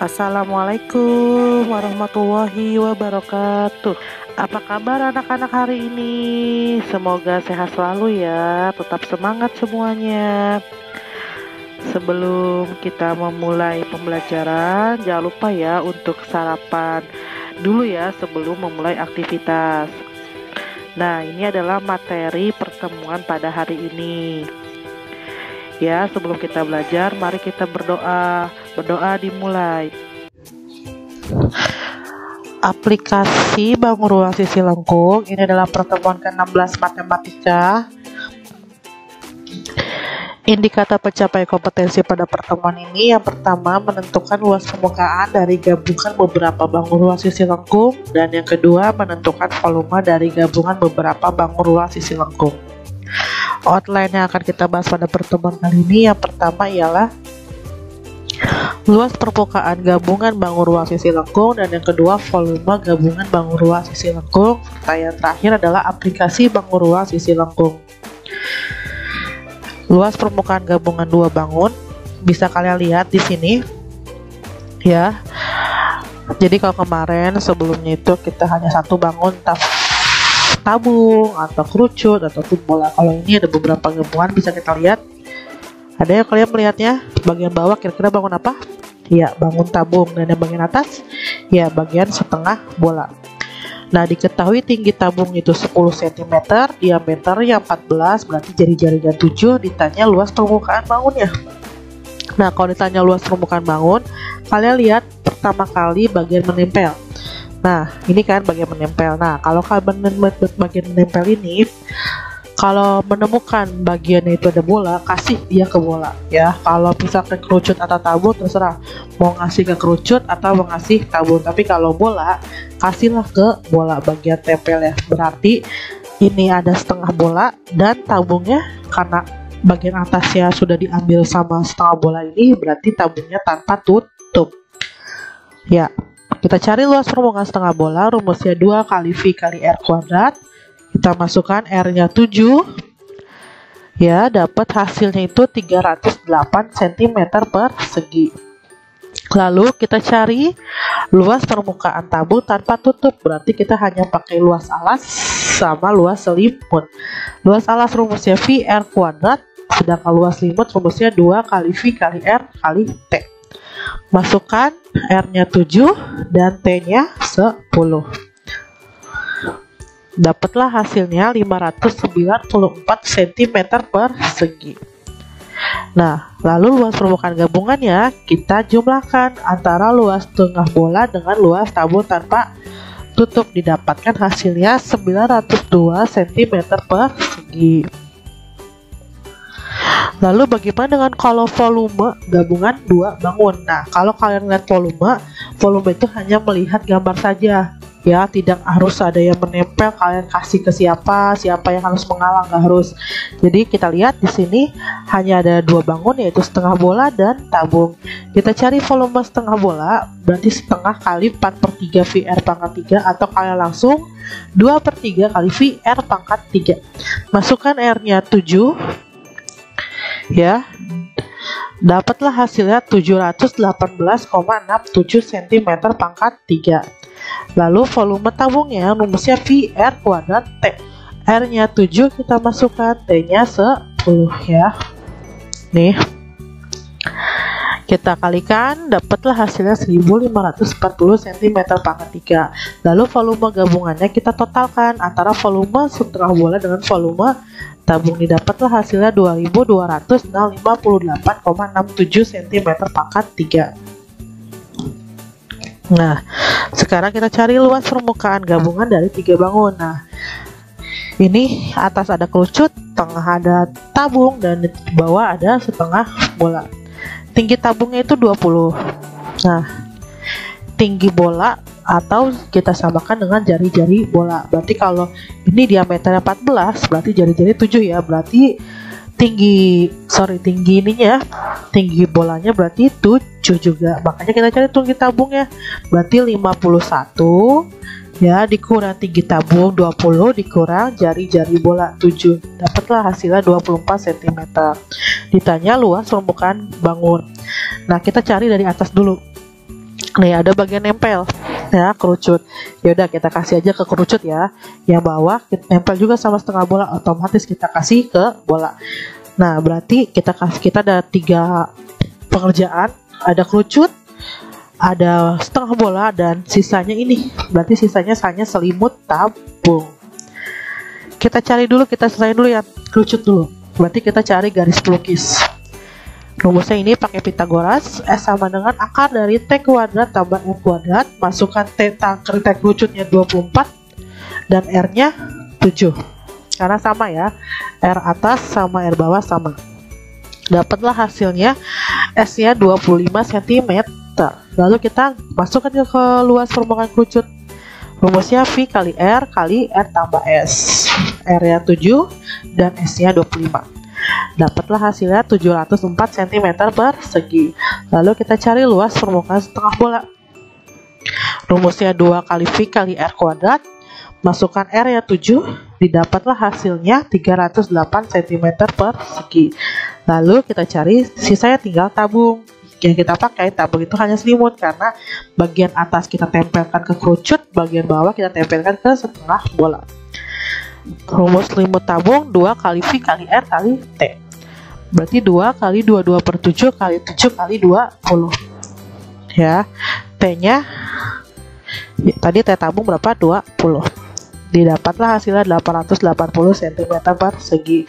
Assalamualaikum warahmatullahi wabarakatuh. Apa kabar anak-anak hari ini? Semoga sehat selalu ya, tetap semangat semuanya. Sebelum kita memulai pembelajaran, jangan lupa ya untuk sarapan dulu ya sebelum memulai aktivitas. Nah, ini adalah materi pertemuan pada hari ini. Ya, sebelum kita belajar, mari kita berdoa. Berdoa dimulai. Aplikasi Bangun Ruang Sisi Lengkung. Ini adalah pertemuan ke-16 matematika. Indikator pencapai kompetensi pada pertemuan ini, yang pertama menentukan luas permukaan dari gabungan beberapa bangun ruang sisi lengkung, dan yang kedua menentukan volume dari gabungan beberapa bangun ruang sisi lengkung. Outline yang akan kita bahas pada pertemuan kali ini, yang pertama ialah luas permukaan gabungan bangun ruang sisi lengkung, dan yang kedua volume gabungan bangun ruang sisi lengkung, serta yang terakhir adalah aplikasi bangun ruang sisi lengkung. Luas permukaan gabungan dua bangun bisa kalian lihat di sini ya. Jadi kalau kemarin sebelumnya itu kita hanya satu bangun tabung atau kerucut ataupun bola. Kalau ini ada beberapa gabungan bisa kita lihat. Ada yang kalian melihatnya? Bagian bawah kira-kira bangun apa? Ya, bangun tabung. Dan yang bagian atas? Ya, bagian setengah bola. Nah, diketahui tinggi tabung itu 10 cm, diameternya 14, berarti jari-jarinya 7. Ditanya luas permukaan bangunnya. Nah, kalau ditanya luas permukaan bangun, kalian lihat pertama kali bagian menempel. Nah, ini kan bagian menempel. Nah, kalau bagian menempel ini, kalau menemukan bagiannya itu ada bola, kasih dia ke bola ya. Kalau bisa ke kerucut atau tabung terserah, mau ngasih ke kerucut atau mau ngasih tabung. Tapi kalau bola, kasihlah ke bola bagian tempel ya. Berarti ini ada setengah bola dan tabungnya, karena bagian atasnya sudah diambil sama setengah bola ini, berarti tabungnya tanpa tutup ya. Kita cari luas permukaan setengah bola, rumusnya 2 kali V kali R kuadrat. Kita masukkan R-nya 7 ya, dapat hasilnya itu 308 cm persegi. Lalu kita cari luas permukaan tabung tanpa tutup, berarti kita hanya pakai luas alas sama luas selimut. Luas alas rumusnya V R kuadrat, sedangkan luas selimut rumusnya 2 kali V kali R kali T. Masukkan R-nya 7 dan T-nya 10. Dapatlah hasilnya 594 cm persegi. Nah, lalu luas permukaan gabungannya kita jumlahkan antara luas tengah bola dengan luas tabung tanpa tutup, didapatkan hasilnya 902 cm persegi. Lalu bagaimana dengan kalau volume gabungan dua bangun? Nah, kalau kalian lihat volume itu hanya melihat gambar saja ya, tidak harus ada yang menempel. Kalian kasih ke siapa yang harus mengalah, nggak harus. Jadi kita lihat di sini hanya ada dua bangun, yaitu setengah bola dan tabung. Kita cari volume setengah bola, berarti setengah kali 4/3 VR pangkat 3, atau kalian langsung 2/3 kali VR pangkat 3. Masukkan R-nya 7 ya, dapatlah hasilnya 718,67 cm pangkat 3. Lalu volume tabungnya rumusnya VR kuadrat T. R-nya 7 kita masukkan, T-nya 10 ya. Nih, kita kalikan, dapatlah hasilnya 1540 cm pangkat 3. Lalu volume gabungannya kita totalkan antara volume setengah bola dengan volume tabung, didapatlah hasilnya 2258,67 cm pangkat 3. Nah, sekarang kita cari luas permukaan gabungan dari 3 bangun. Nah, ini atas ada kerucut, tengah ada tabung, dan di bawah ada setengah bola. Tinggi tabungnya itu 20. Nah, tinggi bola atau kita samakan dengan jari-jari bola. Berarti kalau ini diameternya 14, berarti jari-jari 7 ya. Berarti tinggi bolanya berarti 7 juga. Makanya kita cari tinggi tabungnya. Berarti 51 ya, dikurang tinggi tabung 20 dikurang jari-jari bola 7, dapatlah hasilnya 24 cm. Ditanya luas permukaan bangun. Nah, kita cari dari atas dulu. Nih ada bagian nempel ya, kerucut. Ya udah kita kasih aja ke kerucut ya. Yang bawah kita nempel juga sama setengah bola, otomatis kita kasih ke bola. Nah berarti kita ada 3 pengerjaan, ada kerucut, ada setengah bola, dan sisanya ini. Berarti sisanya hanya selimut tabung. Kita cari dulu, kita selesai dulu ya kerucut dulu. Berarti kita cari garis pelukis. Rumusnya ini pakai Pitagoras. S sama dengan akar dari T kuadrat tambah R kuadrat. Masukkan T kerucutnya 24 dan R nya 7, karena sama ya, R atas sama R bawah sama. Dapatlah hasilnya S nya 25 cm. Lalu kita masukkan ke luas permukaan kerucut. Rumusnya V kali R tambah S. R nya 7 dan S nya 25. Dapatlah hasilnya 704 cm persegi. Lalu kita cari luas permukaan setengah bola. Rumusnya 2 kali V kali R kuadrat. Masukkan R nya 7, didapatlah hasilnya 308 cm persegi. Lalu kita cari, sisanya tinggal tabung. Yang kita pakai tabung itu hanya selimut, karena bagian atas kita tempelkan ke kerucut, bagian bawah kita tempelkan ke setengah bola. Rumus selimut tabung 2 kali V kali R kali T. Berarti 2 kali 22 per 7 kali 7 kali 20 ya. T nya ya, tadi T tabung berapa? 20. Didapatlah hasilnya 880 cm persegi.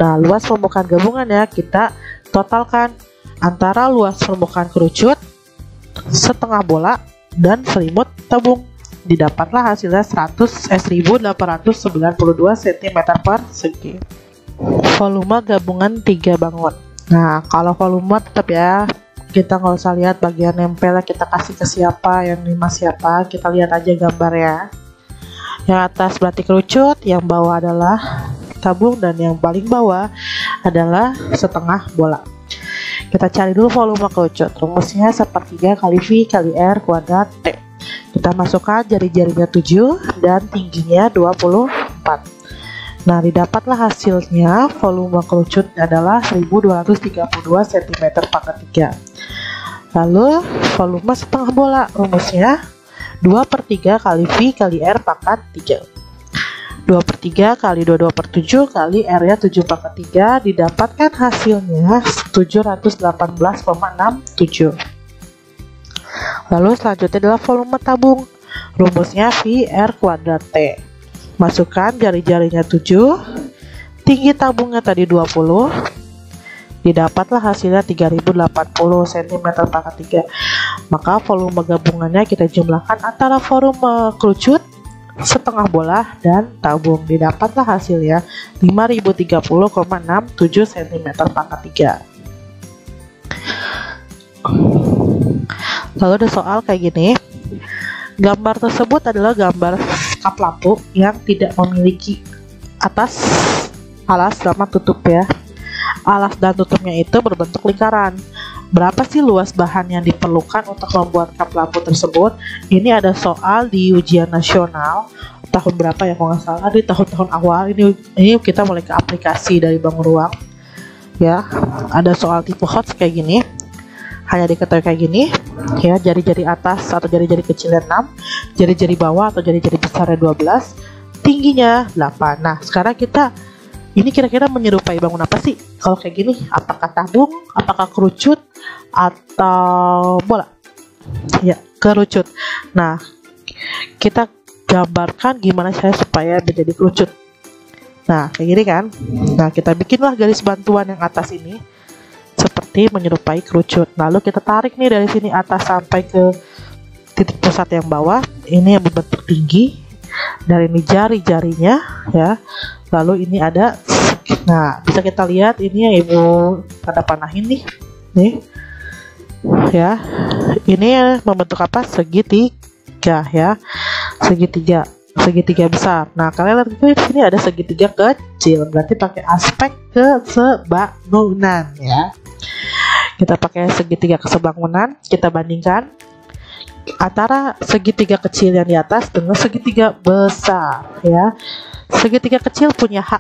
Nah luas permukaan gabungan ya, kita totalkan antara luas permukaan kerucut, setengah bola, dan selimut tabung. Didapatlah hasilnya 1892 cm persegi. Volume gabungan 3 bangun. Nah kalau volume tetap ya, kita nggak usah lihat bagian nempel, kita kasih ke siapa, yang 5 siapa, kita lihat aja gambar ya. Yang atas berarti kerucut, yang bawah adalah tabung, dan yang paling bawah adalah setengah bola. Kita cari dulu volume kerucut. Rumusnya 1/3 kali V kali R kuadrat T. Kita masukkan jari-jarinya 7 dan tingginya 24. Nah didapatlah hasilnya volume kerucut adalah 1232 cm pangkat 3. Lalu volume setengah bola, rumusnya 2/3 kali V kali R pangkat 3. 2/3 kali 22 per 7 kali R nya 7 pangkat 3. Didapatkan hasilnya 718,67. Lalu selanjutnya adalah volume tabung. Rumusnya V R kuadrat T. Masukkan jari-jarinya 7, tinggi tabungnya tadi 20. Didapatlah hasilnya 3080 cm pangkat 3. Maka volume gabungannya kita jumlahkan antara volume kerucut, setengah bola, dan tabung. Didapatlah hasilnya 5030,67 cm pangkat 3. Lalu ada soal kayak gini. Gambar tersebut adalah gambar kap lampu yang tidak memiliki atas, alas, sama tutup ya. Alas dan tutupnya itu berbentuk lingkaran. Berapa sih luas bahan yang diperlukan untuk membuat kap lampu tersebut? Ini ada soal di ujian nasional tahun berapa ya, kalau nggak salah di tahun-tahun awal. Ini kita mulai ke aplikasi dari Bangun Ruang ya. Ada soal tipe HOTS kayak gini. Hanya diketahui kayak gini ya, jari-jari atas atau jari-jari kecilnya 6, jari-jari bawah atau jari-jari besarnya 12, tingginya 8. Nah sekarang kita ini kira-kira menyerupai bangun apa sih kalau kayak gini? Apakah tabung, apakah kerucut, atau bola? Ya, kerucut. Nah kita gambarkan gimana saya supaya menjadi kerucut. Nah kayak gini kan. Nah kita bikinlah garis bantuan yang atas ini seperti menyerupai kerucut. Lalu kita tarik nih dari sini atas sampai ke titik pusat yang bawah. Ini yang berbentuk tinggi. Dari ini jari-jarinya ya. Lalu ini ada, nah bisa kita lihat ini yang ibu pada panahin nih ya. Ini membentuk apa? Segitiga ya. Segitiga besar. Nah kalian lihat di sini ada segitiga kecil, berarti pakai aspek kesebangunan ya. Kita pakai segitiga kesebangunan, kita bandingkan antara segitiga kecil yang di atas dengan segitiga besar ya. Segitiga kecil punya H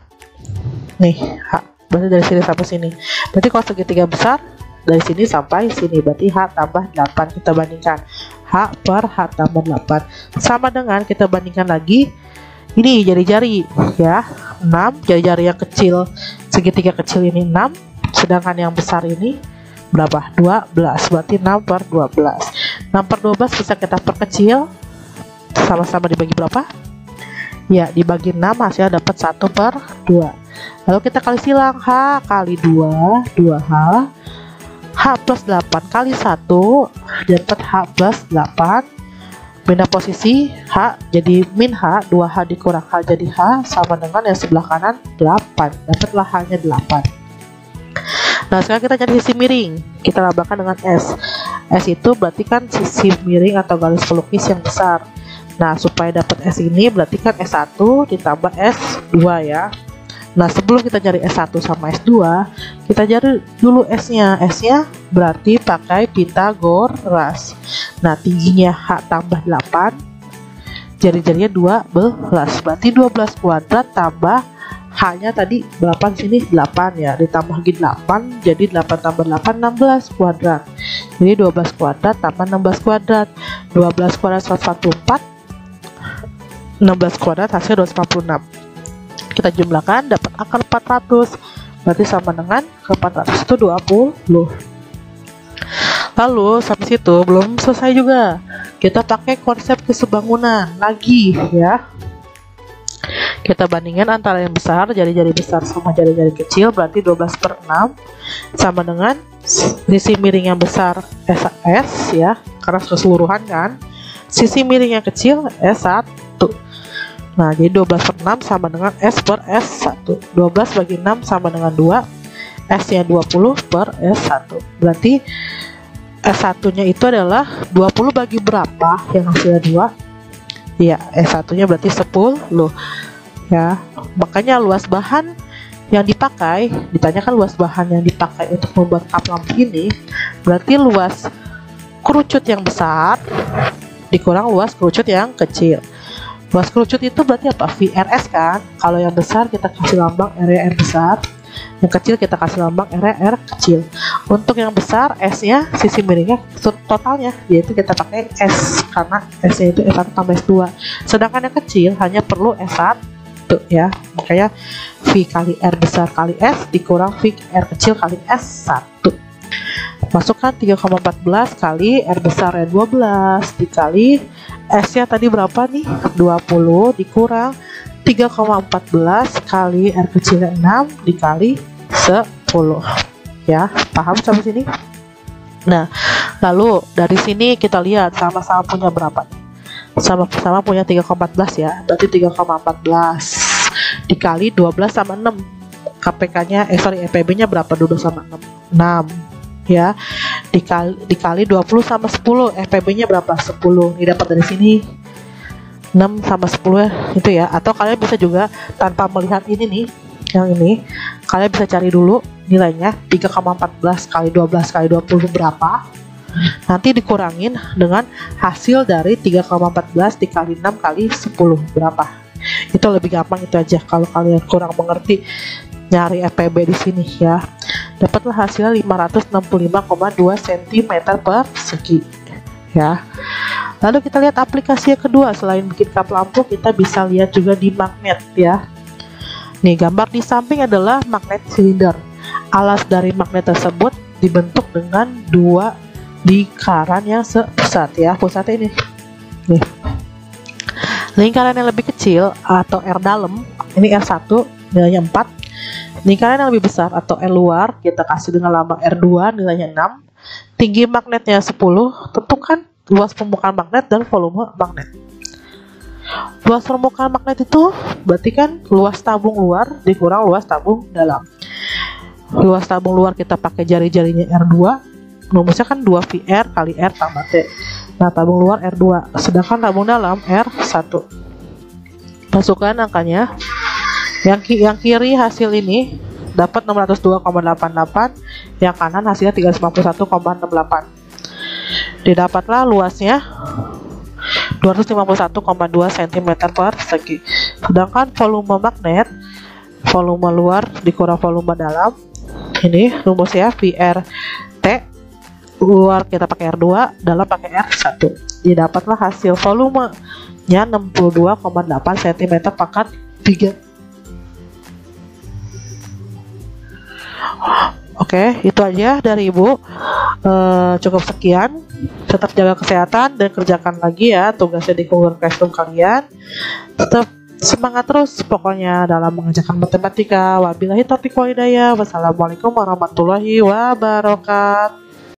nih, H berarti dari sini sampai sini. Berarti kalau segitiga besar dari sini sampai sini, berarti H tambah 8. Kita bandingkan, H H per H tambah 8. Sama dengan kita bandingkan lagi. Ini jari-jari ya, 6, jari-jari yang kecil, segitiga kecil ini 6, sedangkan yang besar ini berapa? 12, berarti 6 per 12. 6 per 12 bisa kita perkecil, sama-sama dibagi berapa? Ya, dibagi 6 hasilnya dapat 1 per 2. Lalu kita kali silang, H kali 2, 2H, H plus 8 kali 1, dapat H plus 8. Pindah posisi, H jadi min H, 2H dikurang H jadi H, sama dengan yang sebelah kanan 8, dapatlah H nya 8. Nah sekarang kita cari sisi miring, kita lambangkan dengan S. S itu berarti kan sisi miring atau garis pelukis yang besar. Nah supaya dapat S ini berarti kan S1 ditambah S2 ya. Nah sebelum kita cari S1 sama S2, kita cari dulu S-nya. S-nya berarti pakai Pitagoras. Nah tingginya H tambah 8, jari-jarinya 12, berarti 12 kuadrat tambah H-nya tadi berapa di sini? 8 ya, ditambah lagi 8, jadi 8 tambah 8 16 kuadrat. Jadi 12 kuadrat tambah 16 kuadrat. 12 kuadrat 144, 16 kuadrat hasil 256. Kita jumlahkan dapat akar 400, berarti sama dengan ke 400 itu 20. Lalu sampai situ belum selesai juga, kita pakai konsep kesebangunan lagi ya. Kita bandingkan antara yang besar, jari-jari besar sama jari-jari kecil, berarti 12 per 6 sama dengan sisi miring yang besar S ya, karena keseluruhan kan. Sisi miring yang kecil S1. Nah, jadi 12 per 6 sama dengan S per S1. 12 bagi 6 sama dengan 2. S-nya 20 per S1. Berarti S1-nya itu adalah 20 bagi berapa yang hasilnya 2? Iya, S1-nya berarti 10. Ya, makanya luas bahan yang dipakai, ditanyakan luas bahan yang dipakai untuk membuat kap lampu ini, berarti luas kerucut yang besar dikurang luas kerucut yang kecil. Luas kerucut itu berarti apa? VRS kan. Kalau yang besar kita kasih lambang R besar, yang kecil kita kasih lambang R kecil. Untuk yang besar S-nya sisi miringnya totalnya yaitu kita pakai S, karena S-nya itu S1 tambah S2. Sedangkan yang kecil hanya perlu S1 ya. Makanya V kali R besar kali S dikurang V R kecil kali S1. Masukkan 3,14 kali R besar R12 dikali S-nya tadi berapa nih? 20 dikurang 3,14 kali R kecilnya 6 dikali 10. Ya, paham sampai sini? Nah, lalu dari sini kita lihat sama-sama punya berapa? Sama-sama punya 3,14 ya. Berarti 3,14 dikali 12 sama 6. KPK-nya EPB-nya berapa? 12 sama 6. 6 ya, dikali 20 sama 10, FPB nya berapa? 10. Ini dapat dari sini 6 sama 10 ya, itu ya. Atau kalian bisa juga tanpa melihat ini nih, yang ini kalian bisa cari dulu nilainya 3,14 kali 12 kali 20 berapa, nanti dikurangin dengan hasil dari 3,14 dikali 6 kali 10 berapa. Itu lebih gampang itu aja kalau kalian kurang mengerti nyari FPB di sini ya. Dapatlah hasilnya 565,2 cm persegi ya. Lalu kita lihat aplikasi yang kedua. Selain bikin kap lampu, kita bisa lihat juga di magnet ya. Nih, gambar di samping adalah magnet silinder. Alas dari magnet tersebut dibentuk dengan dua lingkaran yang sepusat ya. Pusatnya ini nih. Lingkaran yang lebih kecil atau R dalam, ini R1 nilainya 4. Lingkaran yang lebih besar atau R luar kita kasih dengan lambang R2 nilainya 6. Tinggi magnetnya 10. Tentukan luas permukaan magnet dan volume magnet. Luas permukaan magnet itu berarti kan luas tabung luar dikurang luas tabung dalam. Luas tabung luar kita pakai jari-jarinya R2, rumusnya kan 2VR kali R tambah T. Nah, tabung luar R2, sedangkan tabung dalam R1. Masukkan angkanya. Yang kiri hasil ini dapat 602,88, yang kanan hasilnya 351,68. Didapatlah luasnya 251,2 cm persegi. Sedangkan volume magnet, volume luar dikurang volume dalam, ini rumusnya VR T luar kita pakai R2, dalam pakai R1. Didapatlah hasil volumenya 62,8 cm pangkat 3. Oke, itu aja dari Ibu. Cukup sekian. Tetap jaga kesehatan dan kerjakan lagi ya tugasnya di Google Classroom kalian. Tetap semangat terus pokoknya dalam mengerjakan matematika. Wabillahi taufiq wal hidayah. Wassalamualaikum warahmatullahi wabarakatuh.